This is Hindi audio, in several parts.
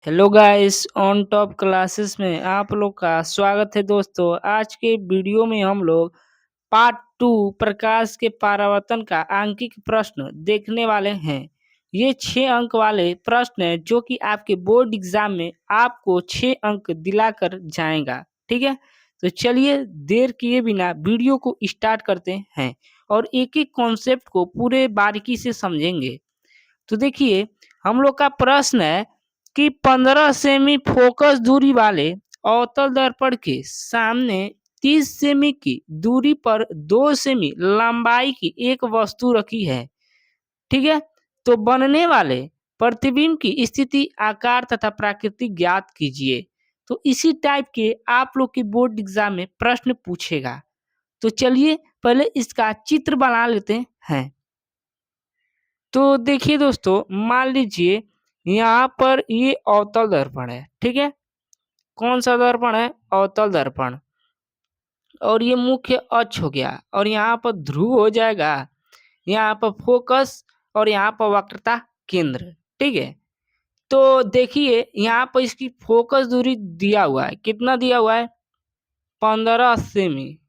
Hello guys on top classes में आप लोग का स्वागत है दोस्तों। आज के वीडियो में हम लोग पार्ट 2 प्रकाश के परावर्तन का आंकिक प्रश्न देखने वाले हैं। ये 6 अंक वाले प्रश्न है जो कि आपके बोर्ड एग्जाम में आपको 6 अंक दिलाकर जाएगा। ठीक है, तो चलिए देर किए बिना वीडियो को स्टार्ट करते हैं और एक एक कॉन्सेप्ट को पूरे बारीकी से समझेंगे। तो देखिए हम लोग का प्रश्न है कि 15 सेमी फोकस दूरी वाले अवतल दर्पण के सामने 30 सेमी की दूरी पर 2 सेमी लंबाई की एक वस्तु रखी है। ठीक है, तो बनने वाले प्रतिबिंब की स्थिति, आकार तथा प्रकृति ज्ञात कीजिए। तो इसी टाइप के आप लोग की बोर्ड एग्जाम में प्रश्न पूछेगा। तो चलिए पहले इसका चित्र बना लेते हैं। तो देखिए दोस्तों, मान लीजिए यहाँ पर ये अवतल दर्पण है। ठीक है, कौन सा दर्पण है? अवतल दर्पण। और ये मुख्य अक्ष हो गया और यहाँ पर ध्रुव हो जाएगा, यहाँ पर फोकस और यहाँ पर वक्रता केंद्र। ठीक है, तो देखिए यहाँ पर इसकी फोकस दूरी दिया हुआ है। कितना दिया हुआ है? 15 सेमी।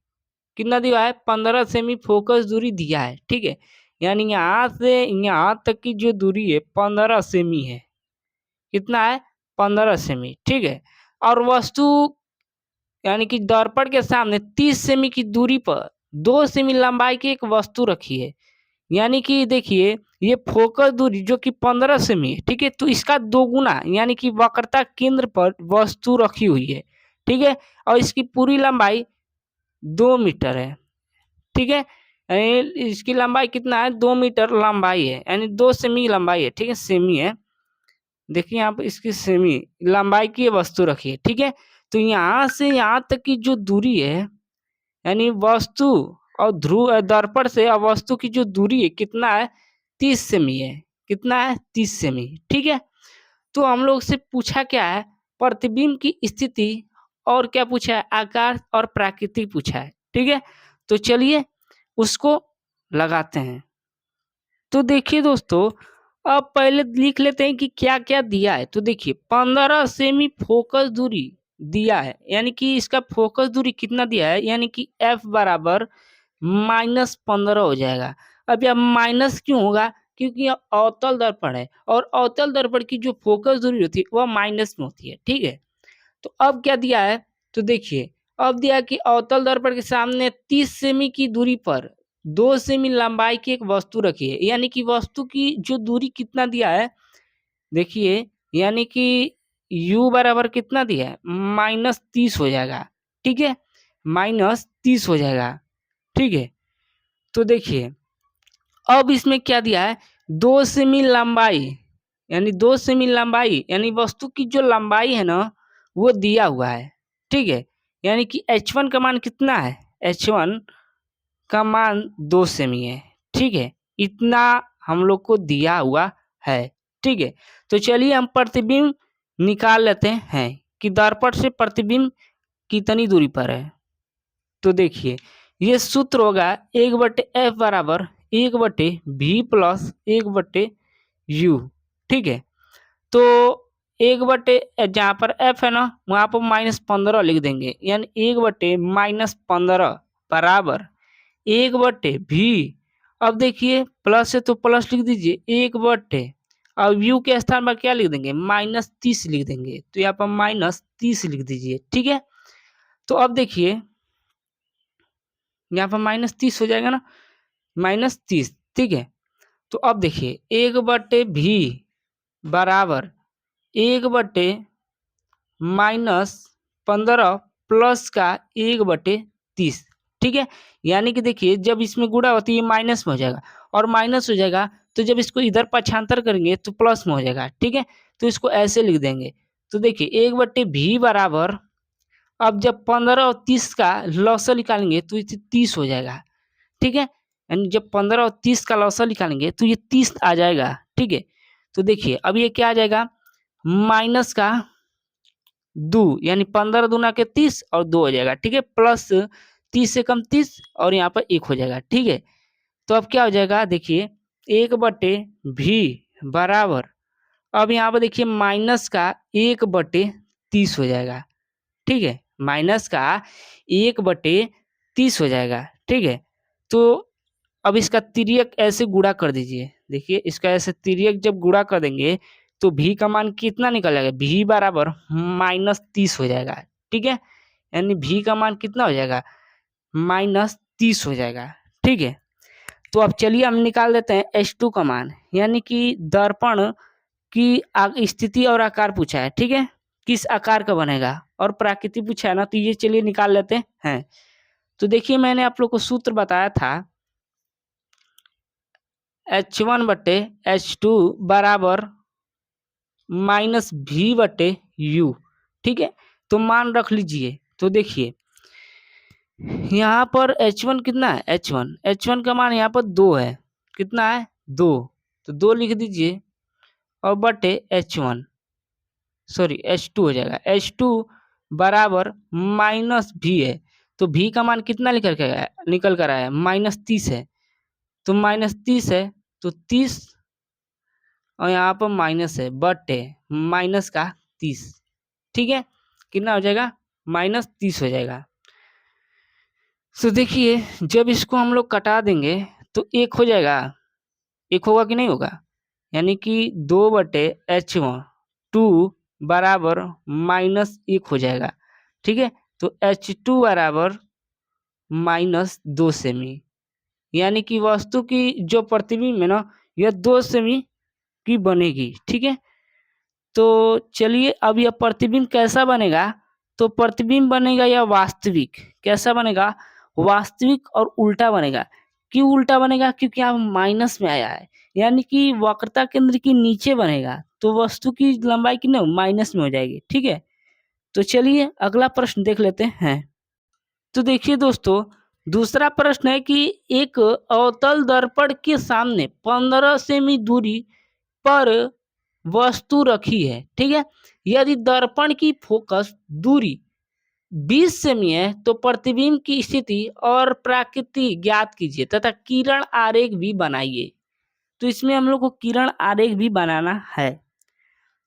कितना दिया है? 15 सेमी फोकस दूरी दिया है। ठीक है, यानी यहाँ से यहाँ तक की जो दूरी है 15 सेमी है। कितना है? 15 सेमी। ठीक है, और वस्तु यानी कि दर्पण के सामने 30 सेमी की दूरी पर 2 सेमी लंबाई की एक वस्तु रखी है। यानी कि देखिए ये फोकस दूरी जो कि 15 सेमी है। ठीक है, तो इसका दोगुना यानी कि वक्रता केंद्र पर वस्तु रखी हुई है। ठीक है, और इसकी पूरी लंबाई 2 मीटर है। ठीक है, यानी इसकी लंबाई कितना है? 2 मीटर लंबाई है, यानी 2 सेमी लंबाई है। ठीक है, सेमी है। देखिए यहाँ पर इसकी सेमी लंबाई की वस्तु रखी है। ठीक है, तो यहाँ से यहाँ तक की जो दूरी है यानी वस्तु और ध्रुव दर्पण से और वस्तु की जो दूरी है कितना है? 30 सेमी है। कितना है? 30 सेमी। ठीक है, तो हम लोग से पूछा क्या है? प्रतिबिंब की स्थिति और क्या पूछा है? आकार और प्रकृति पूछा है। ठीक है, तो चलिए उसको लगाते हैं। तो देखिए दोस्तों, अब पहले लिख लेते हैं कि क्या क्या दिया है। तो देखिए 15 सेमी फोकस दूरी दिया है, यानी कि इसका फोकस दूरी कितना दिया है? यानी कि एफ बराबर -15 हो जाएगा। अब यह माइनस क्यों होगा? क्योंकि यह अवतल दर्पण है और अवतल दर्पण की जो फोकस दूरी होती है वह माइनस में होती है। ठीक है, तो अब क्या दिया है? तो देखिए अब दिया कि अवतल दर्पण के सामने 30 सेमी की दूरी पर 2 सेमी लंबाई की एक वस्तु रखी है। यानी कि वस्तु की जो दूरी कितना दिया है? देखिए यानी कि u बराबर कितना दिया है? -30 हो जाएगा। ठीक है, -30 हो जाएगा। ठीक है, तो देखिए अब इसमें क्या दिया है? 2 सेमी लंबाई, यानी 2 सेमी लंबाई यानी वस्तु की जो लंबाई है ना वो दिया हुआ है। ठीक है, यानी कि h1 का मान कितना है? h1 का मान 2 सेमी है। ठीक है, इतना हम लोग को दिया हुआ है। ठीक है, तो चलिए हम प्रतिबिंब निकाल लेते हैं कि दर्पण से प्रतिबिंब कितनी दूरी पर है। तो देखिए ये सूत्र होगा 1/f बराबर 1/v प्लस 1/u। ठीक है, तो 1/, जहाँ पर f है ना वहाँ पर -15 लिख देंगे, यानी 1/-15 बराबर 1/v। अब देखिए प्लस है तो प्लस लिख दीजिए 1/, अब u के स्थान पर क्या लिख देंगे? -30 लिख देंगे। तो यहाँ पर -30 लिख दीजिए। ठीक है, तो अब देखिए यहाँ पर -30 हो जाएगा ना, -30। ठीक है, तो अब देखिए 1/v बराबर 1/-15 प्लस का 1/30। ठीक है, यानी कि देखिए जब इसमें गुणा होती है माइनस में हो जाएगा और माइनस हो जाएगा, तो जब इसको इधर पक्षांतर करेंगे तो प्लस में हो जाएगा। ठीक है, तो इसको ऐसे लिख देंगे। तो देखिए 1/v बराबर, अब जब 15 और 30 का लॉसा निकालेंगे तो इसे 30 हो जाएगा। ठीक है, यानी जब 15 और 30 का लॉसा निकालेंगे तो ये 30 आ जाएगा। ठीक है, तो देखिए अब ये क्या आ जाएगा? माइनस का 2, यानी 15 दूना के 30 और 2 हो जाएगा। ठीक है, प्लस 30 से कम 30 और यहाँ पर 1 हो जाएगा। ठीक है, तो अब क्या हो जाएगा? देखिए 1/v बराबर अब यहाँ पर देखिए माइनस का 1/30 हो जाएगा, ठीक है, माइनस का 1/30 हो जाएगा, ठीक है। तो अब इसका तिर्यक ऐसे गुणा कर दीजिए, देखिए इसका ऐसे तिर्यक जब गुणा कर देंगे तो भी का मान कितना निकल जाएगा, भी बराबर -30 हो जाएगा, ठीक है, यानी भी का मान कितना हो जाएगा, -30 हो जाएगा, ठीक है। तो अब चलिए हम निकाल देते हैं H2 का मान, यानी कि दर्पण की स्थिति और आकार पूछा है, ठीक है, किस आकार का बनेगा और प्राकृतिक पूछा है ना, तो ये चलिए निकाल लेते हैं। तो देखिए मैंने आप लोग को सूत्र बताया था H1/H2 बराबर -V/U, ठीक है। तो मान रख लीजिए, तो देखिए यहाँ पर H1 कितना है, H1 का मान यहाँ पर 2 है, कितना है 2, तो 2 लिख दीजिए और बटे H1 सॉरी H2 हो जाएगा, H2 बराबर -V है, तो V का मान कितना निकल कर आया -30 है, तो -30 है तो 30 और यहाँ पर माइनस है बटे माइनस का 30, ठीक है, कितना हो जाएगा -30 हो जाएगा। तो देखिए जब इसको हम लोग कटा देंगे तो एक हो जाएगा, एक होगा कि नहीं होगा, यानी कि 2/H2 बराबर -1 हो जाएगा, ठीक है। तो H2 बराबर -2 सेमी, यानी कि वस्तु की जो प्रतिबिंब है ना यह 2 सेमी की बनेगी, ठीक है। तो चलिए अब यह प्रतिबिंब कैसा बनेगा, तो प्रतिबिंब बनेगा यह वास्तविक, कैसा बनेगा, वास्तविक और उल्टा बनेगा। क्यों उल्टा बनेगा, क्योंकि यहाँ माइनस में आया है, यानी कि वक्रता केंद्र के नीचे बनेगा, तो वस्तु की लंबाई कितने माइनस में हो जाएगी, ठीक है। तो चलिए अगला प्रश्न देख लेते हैं। तो देखिए दोस्तों दूसरा प्रश्न है कि एक अवतल दर्पण के सामने 15 सेमी दूरी पर वस्तु रखी है, ठीक है। यदि दर्पण की फोकस दूरी 20 सेमी है तो प्रतिबिंब की स्थिति और प्रकृति ज्ञात कीजिए तथा किरण आरेख भी बनाइए। तो इसमें हम लोग को किरण आरेख भी बनाना है।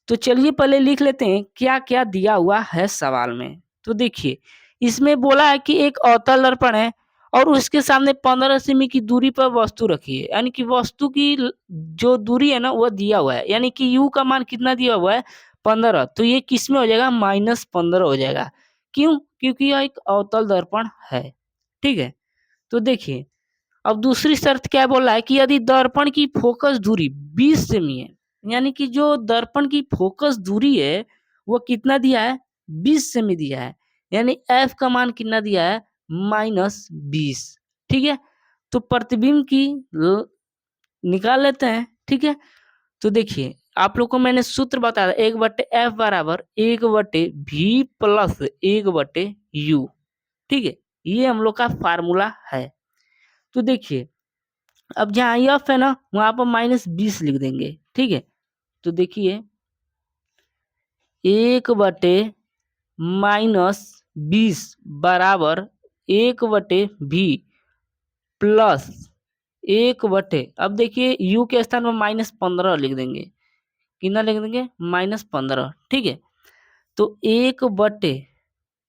तो चलिए पहले लिख लेते हैं क्या क्या दिया हुआ है सवाल में। तो देखिए इसमें बोला है कि एक अवतल दर्पण है और उसके सामने 15 सेमी की दूरी पर वस्तु रखी है, यानी कि वस्तु की जो दूरी है ना वह दिया हुआ है, यानी कि यू का मान कितना दिया हुआ है 15, तो ये किस में हो जाएगा -15 हो जाएगा। क्यों, क्योंकि यह एक अवतल दर्पण है, ठीक है। तो देखिए अब दूसरी शर्त क्या बोल रहा है कि यदि दर्पण की फोकस दूरी 20 सेमी है, यानी कि जो दर्पण की फोकस दूरी है वो कितना दिया है 20 सेमी दिया है, यानी एफ का मान कितना दिया है -20, ठीक है। तो प्रतिबिंब की निकाल लेते हैं, ठीक है। तो देखिए आप लोग को मैंने सूत्र बताया 1/F बराबर 1/V प्लस 1/U, ठीक है, ये हम लोग का फार्मूला है। तो देखिए अब जहाँ एफ है ना वहां पर -20 लिख देंगे, ठीक है। तो देखिए 1/-20 बराबर 1/V प्लस 1/, अब देखिए u के स्थान पर -15 लिख देंगे, कितना लिख देंगे -15, ठीक है। तो 1/,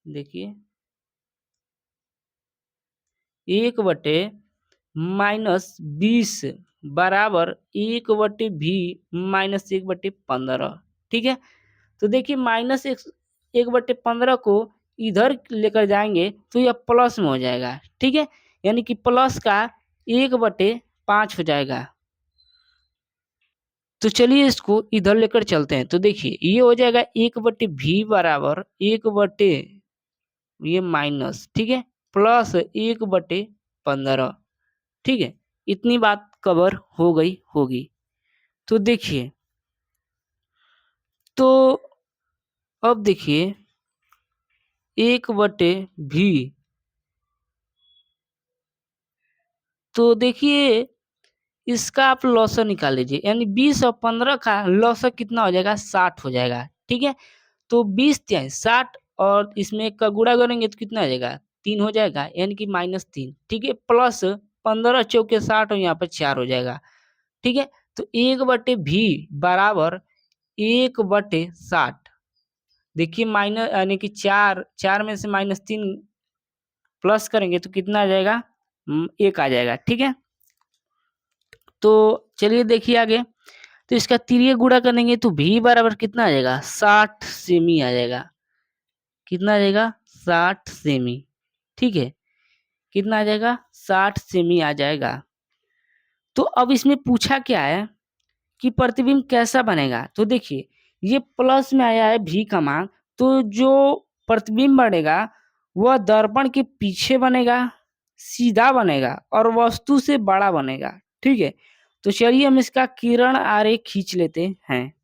देखिए 1/-20 बराबर 1/V माइनस 1/15, ठीक है। तो देखिए -1/15 को इधर लेकर जाएंगे तो यह प्लस में हो जाएगा, ठीक है, यानी कि प्लस का 1/5 हो जाएगा। तो चलिए इसको इधर लेकर चलते हैं, तो देखिए ये हो जाएगा 1/V बराबर 1/, ये माइनस, ठीक है, प्लस 1/15, ठीक है। इतनी बात कवर हो गई होगी। तो देखिए तो अब देखिए 1/V, तो देखिए इसका आप लॉसर निकाल लीजिए, यानी 20 और 15 का लॉसर कितना हो जाएगा 60 हो जाएगा, ठीक है। तो 20×60 और इसमें का गुणा करेंगे तो कितना आ जाएगा 3 हो जाएगा, यानी कि -3, ठीक है, प्लस 15 चौके 60 और यहाँ पर 4 हो जाएगा, ठीक है। तो 1/V बराबर 1/60। देखिए माइनस यानी कि 4 में से -3 प्लस करेंगे तो कितना आ जाएगा, 1 आ जाएगा। ठीक है, तो चलिए देखिए आगे। तो इसका तिर्यक गुणा करेंगे तो भी बराबर कितना आ जाएगा, 60 सेमी आ जाएगा। कितना आ जाएगा, 60 सेमी। ठीक है, कितना आ जाएगा, 60 सेमी आ जाएगा। तो अब इसमें पूछा क्या है कि प्रतिबिंब कैसा बनेगा। तो देखिए ये प्लस में आया है भी का मान, तो जो प्रतिबिंब बनेगा वह दर्पण के पीछे बनेगा, सीधा बनेगा और वस्तु से बड़ा बनेगा। ठीक है, तो चलिए हम इसका किरण आरेख खींच लेते हैं।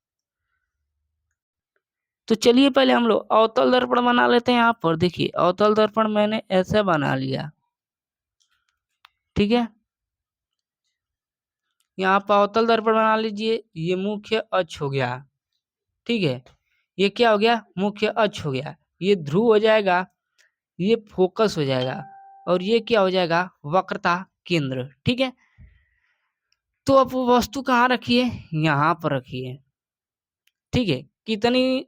तो चलिए पहले हम लोग अवतल दर्पण बना लेते हैं। यहाँ पर देखिए अवतल दर्पण मैंने ऐसा बना लिया। ठीक है, यहाँ पर अवतल दर्पण बना लीजिए। ये मुख्य अक्ष हो गया। ठीक है, ये क्या हो गया, मुख्य अक्ष हो गया। ये ध्रुव हो जाएगा, ये फोकस हो जाएगा और ये क्या हो जाएगा, वक्रता केंद्र। ठीक है, तो अब वस्तु कहाँ रखिए, यहाँ पर रखिए। ठीक है, कितनी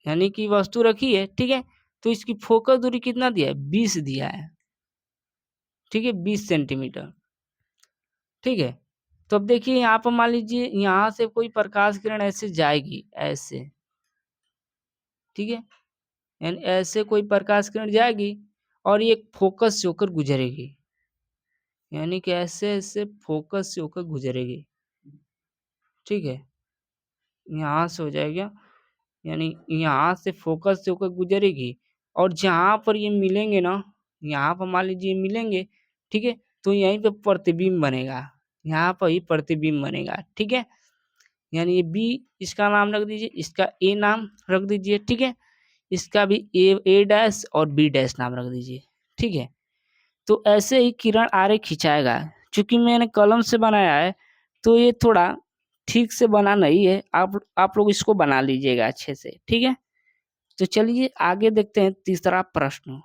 यानी कि वस्तु रखी है। ठीक है, तो इसकी फोकस दूरी कितना दिया है, 20 दिया है। ठीक है, 20 सेंटीमीटर। ठीक है, तो अब देखिए यहाँ पर मान लीजिए यहाँ से कोई प्रकाश किरण ऐसे जाएगी, ऐसे। ठीक है, यानी ऐसे कोई प्रकाश किरण जाएगी और ये फोकस से होकर गुजरेगी, यानी कि ऐसे ऐसे फोकस से होकर गुजरेगी। ठीक है, यहाँ से हो जाएगा, यानी यहाँ से फोकस से होकर गुजरेगी और जहाँ पर ये मिलेंगे ना, यहाँ पर मान लीजिए मिलेंगे। ठीक है, तो यहीं पे प्रतिबिंब बनेगा, यहाँ पर ही प्रतिबिंब बनेगा। ठीक है, यानी ये बी इसका नाम रख दीजिए, इसका ए नाम रख दीजिए। ठीक है, इसका भी ए डैश और बी डैश नाम रख दीजिए। ठीक है, तो ऐसे ही किरण आरेख खिंचाएगा। चूंकि मैंने कलम से बनाया है तो ये थोड़ा ठीक से बना नहीं है, आप लोग इसको बना लीजिएगा अच्छे से। ठीक है, तो चलिए आगे देखते हैं तीसरा प्रश्न।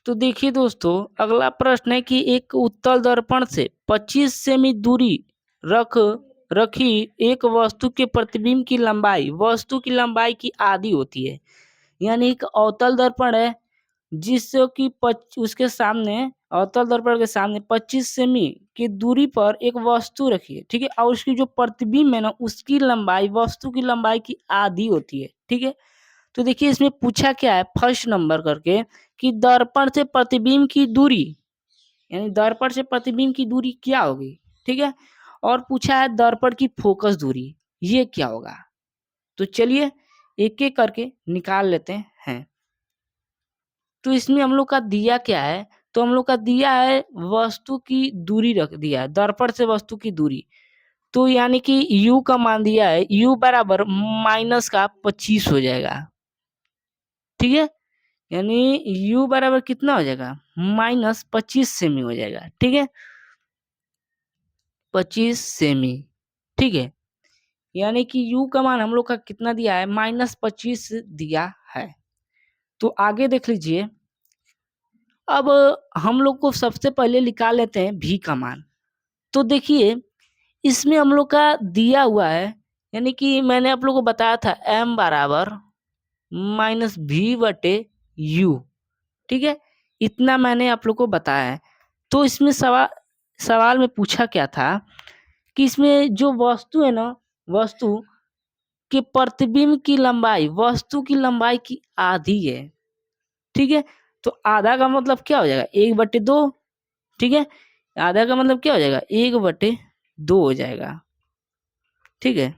तो देखिए दोस्तों, अगला प्रश्न है कि एक उत्तल दर्पण से 25 सेमी दूरी रख रखी एक वस्तु के प्रतिबिंब की लंबाई वस्तु की लंबाई की आधी होती है। यानी एक अवतल दर्पण है जिससे कि उसके सामने, अवतल दर्पण के सामने 25 सेमी की दूरी पर एक वस्तु रखी है। ठीक है, और उसकी जो प्रतिबिंब है ना, उसकी लंबाई वस्तु की लंबाई की आधी होती है। ठीक है, तो देखिए इसमें पूछा क्या है फर्स्ट नंबर करके कि दर्पण से प्रतिबिंब की दूरी, यानी दर्पण से प्रतिबिंब की दूरी क्या होगी। ठीक है, और पूछा है दर्पण की फोकस दूरी, ये क्या होगा। तो चलिए एक एक करके निकाल लेते हैं। तो इसमें हम लोग का दिया क्या है, तो हम लोग का दिया है वस्तु की दूरी रख दिया है, दर्पण से वस्तु की दूरी। तो यानी कि u का मान दिया है, u बराबर -25 हो जाएगा। ठीक है, यानी u बराबर कितना हो जाएगा, -25 सेमी हो जाएगा। ठीक है, 25 सेमी। ठीक है, यानी कि u का मान हम लोग का कितना दिया है, -25 दिया है। तो आगे देख लीजिए। अब हम लोग को सबसे पहले निकाल लेते हैं भी का मान। तो देखिए इसमें हम लोग का दिया हुआ है, यानी कि मैंने आप लोग को बताया था m बराबर -v/u। ठीक है, इतना मैंने आप लोग को बताया है। तो इसमें सवाल में पूछा क्या था कि इसमें जो वस्तु है ना, वस्तु के प्रतिबिंब की लंबाई वस्तु की लंबाई की आधी है। ठीक है, तो आधा का मतलब क्या हो जाएगा, 1/2। ठीक है, आधा का मतलब क्या हो जाएगा, 1/2 हो जाएगा। ठीक है,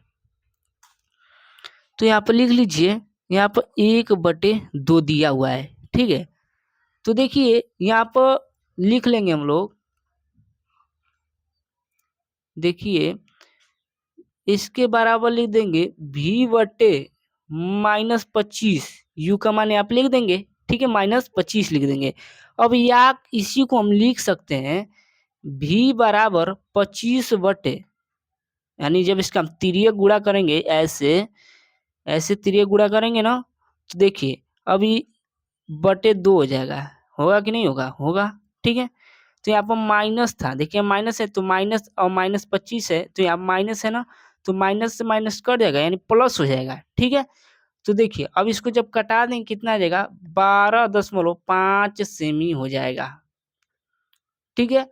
तो यहाँ पर लिख लीजिए, यहाँ पर 1/2 दिया हुआ है। ठीक है, तो देखिए यहाँ पर लिख लेंगे हम लोग। देखिए इसके बराबर लिख देंगे v/-25, u का मान आप लिख देंगे। ठीक है, -25 लिख देंगे। अब या इसी को हम लिख सकते हैं v बराबर 25/, यानी जब इसका हम तिर्यक गुणा करेंगे, ऐसे ऐसे तिर्यक गुणा करेंगे ना, तो देखिए अभी /2 हो जाएगा। होगा कि नहीं होगा, होगा। ठीक है, तो यहाँ पर माइनस था, देखिए माइनस है तो माइनस और -25 है तो यहाँ माइनस है ना, तो माइनस से माइनस कट जाएगा यानी प्लस हो जाएगा। ठीक है, तो देखिए अब इसको जब कटा देंगे कितना आ जाएगा 12.5 सेमी हो जाएगा। ठीक है,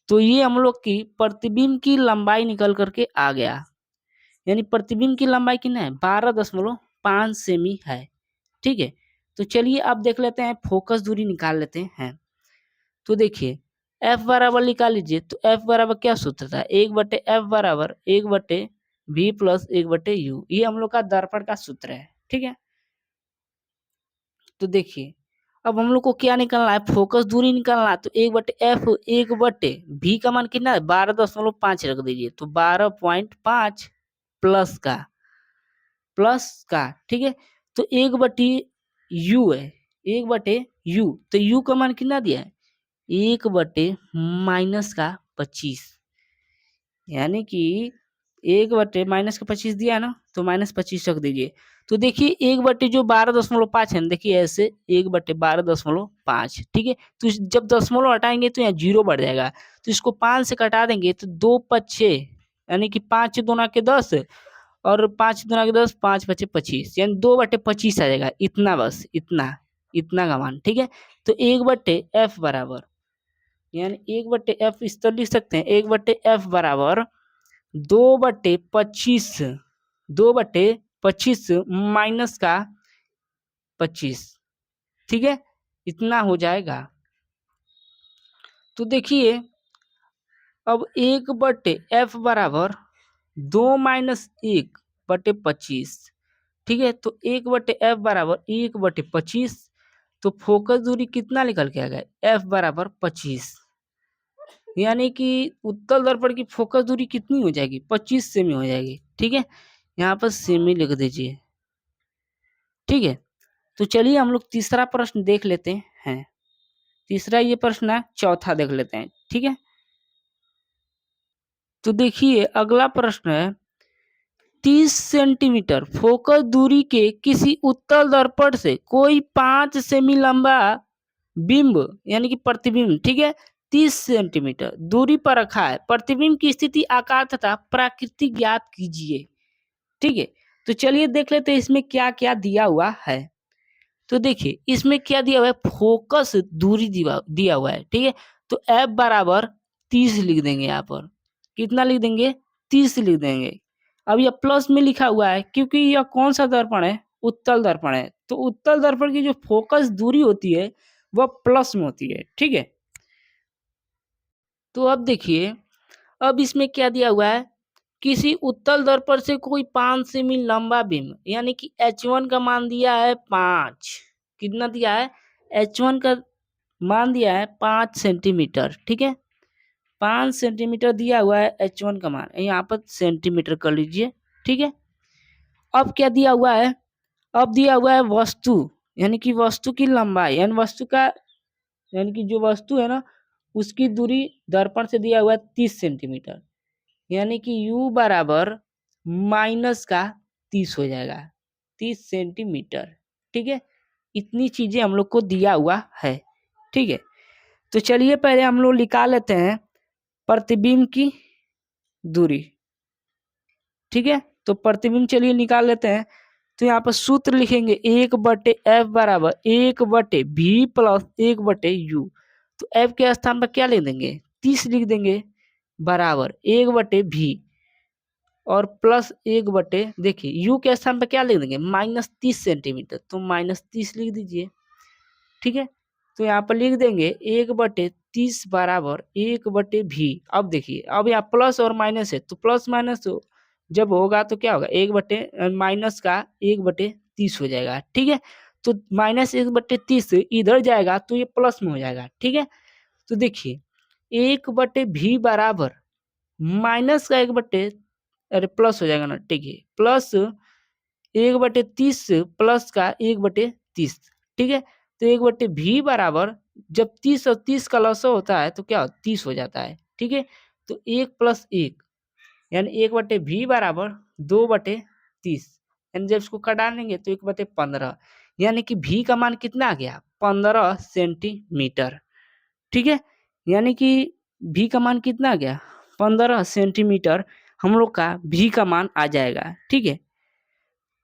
तो ये हम लोग की प्रतिबिंब की लंबाई निकल करके आ गया, यानी प्रतिबिंब की लंबाई कितना है 12.5 सेमी है। ठीक है, तो चलिए अब देख लेते हैं फोकस दूरी निकाल लेते हैं। तो देखिए एफ बराबर निकाल लीजिए, तो एफ बराबर क्या सूत्र था 1/f बराबर 1/v प्लस 1/u, ये हम लोग का दर्पण का सूत्र है। ठीक है, तो देखिए अब हम लोग को क्या निकालना है फोकस दूरी निकालना है, तो 1/f 1/v का मान कितना है 12.5 रख दीजिए, तो 12.5 प्लस का ठीक है, तो 1/u है 1/u, तो u का मान कितना दिया है 1/-25, यानी कि 1/-25 दिया ना, तो -25 रख दीजिए। तो देखिए 1/, जो 12.5 है ना, देखिए ऐसे 1/12.5। ठीक है, तो जब दशमलव हटाएंगे तो यहाँ 0 बढ़ जाएगा, तो इसको 5 से कटा देंगे तो 2×5 यानी कि 5 दूना के 10 और 5 दूना के 10 5×5 25, यानी 2/25 आ जाएगा। इतना बस इतना का मान। ठीक है, तो 1/f बराबर, यानी 1/f इस तरह लिख सकते हैं 1/f बराबर 2/25 2/25 माइनस का 25। ठीक है, इतना हो जाएगा। तो देखिए अब 1/f बराबर 2-1/25। ठीक है, तो 1/f बराबर 1/25, तो फोकस दूरी कितना निकल के आ गया f बराबर 25, यानी कि उत्तल दर्पण की फोकस दूरी कितनी हो जाएगी 25 सेमी हो जाएगी। ठीक है, यहाँ पर सेमी लिख दीजिए। ठीक है, तो चलिए हम लोग तीसरा प्रश्न देख लेते हैं। तीसरा ये प्रश्न है, चौथा देख लेते हैं। ठीक है, तो देखिए अगला प्रश्न है 30 सेंटीमीटर फोकस दूरी के किसी उत्तल दर्पण से कोई 5 सेमी लंबा बिंब यानी कि प्रतिबिंब, ठीक है 30 सेंटीमीटर दूरी पर रखा है। प्रतिबिंब की स्थिति, आकार तथा प्रकृति ज्ञात कीजिए। ठीक है, तो चलिए देख लेते हैं इसमें क्या क्या दिया हुआ है। तो देखिए इसमें क्या दिया हुआ है फोकस दूरी दिया हुआ है। ठीक है, तो एफ बराबर 30 लिख देंगे, यहाँ पर कितना लिख देंगे 30 लिख देंगे। अब यह प्लस में लिखा हुआ है क्योंकि यह कौन सा दर्पण है उत्तल दर्पण है, तो उत्तल दर्पण की जो फोकस दूरी होती है वह प्लस में होती है। ठीक है, तो अब देखिए अब इसमें क्या दिया हुआ है किसी उत्तल दर्पण से कोई 5 सेमी लंबा बिंब, यानी कि H1 का मान दिया है 5। कितना दिया है H1 का मान दिया है 5 सेंटीमीटर। ठीक है, 5 सेंटीमीटर दिया हुआ है H1 का मान, यहाँ पर सेंटीमीटर कर लीजिए। ठीक है, अब क्या दिया हुआ है, अब दिया हुआ है वस्तु, यानी कि वस्तु की लंबाई, यानी वस्तु का यानी कि जो वस्तु है ना उसकी दूरी दर्पण से दिया हुआ है 30 सेंटीमीटर, यानी कि u बराबर माइनस का 30 हो जाएगा 30 सेंटीमीटर। ठीक है, इतनी चीजें हम लोग को दिया हुआ है। ठीक है, तो चलिए पहले हम लोग निकाल लेते हैं प्रतिबिंब की दूरी। ठीक है, तो प्रतिबिंब चलिए निकाल लेते हैं। तो यहाँ पर सूत्र लिखेंगे 1/f बराबर 1/v प्लस 1/u, तो f के स्थान पर क्या लिख देंगे 30 लिख देंगे, बराबर 1/v और प्लस 1/, देखिए u के स्थान पर क्या लिख देंगे -30 सेंटीमीटर, तो -30 लिख दीजिए। ठीक है, तो यहाँ पर लिख देंगे 1/30 बराबर 1/v। अब देखिए अब यहाँ प्लस और माइनस है, तो प्लस माइनस जब होगा तो क्या होगा माइनस का 1/30 हो जाएगा। ठीक है, तो -1/30 इधर जाएगा तो ये प्लस में हो जाएगा। ठीक है, तो देखिए 1/v बराबर माइनस का 1/, अरे प्लस हो जाएगा ना, ठीक है प्लस 1/30 प्लस का 1/30। ठीक है, तो 1/v बराबर जब 30 और 30 का लसा होता है तो क्या 30 हो जाता है। ठीक है, तो 1 + 1 यानी 1/v बराबर 2/30, यानी जब इसको कटा देंगे तो 1/15, यानी कि v का मान कितना आ गया 15 सेंटीमीटर। ठीक है, यानी कि v का मान कितना आ गया 15 सेंटीमीटर हम लोग का भी का मान आ जाएगा। ठीक है,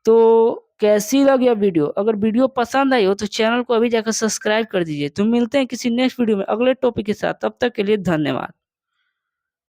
तो कैसी लगी यह वीडियो? अगर वीडियो पसंद आई हो तो चैनल को अभी जाकर सब्सक्राइब कर दीजिए। तो मिलते हैं किसी नेक्स्ट वीडियो में अगले टॉपिक के साथ, तब तक के लिए धन्यवाद।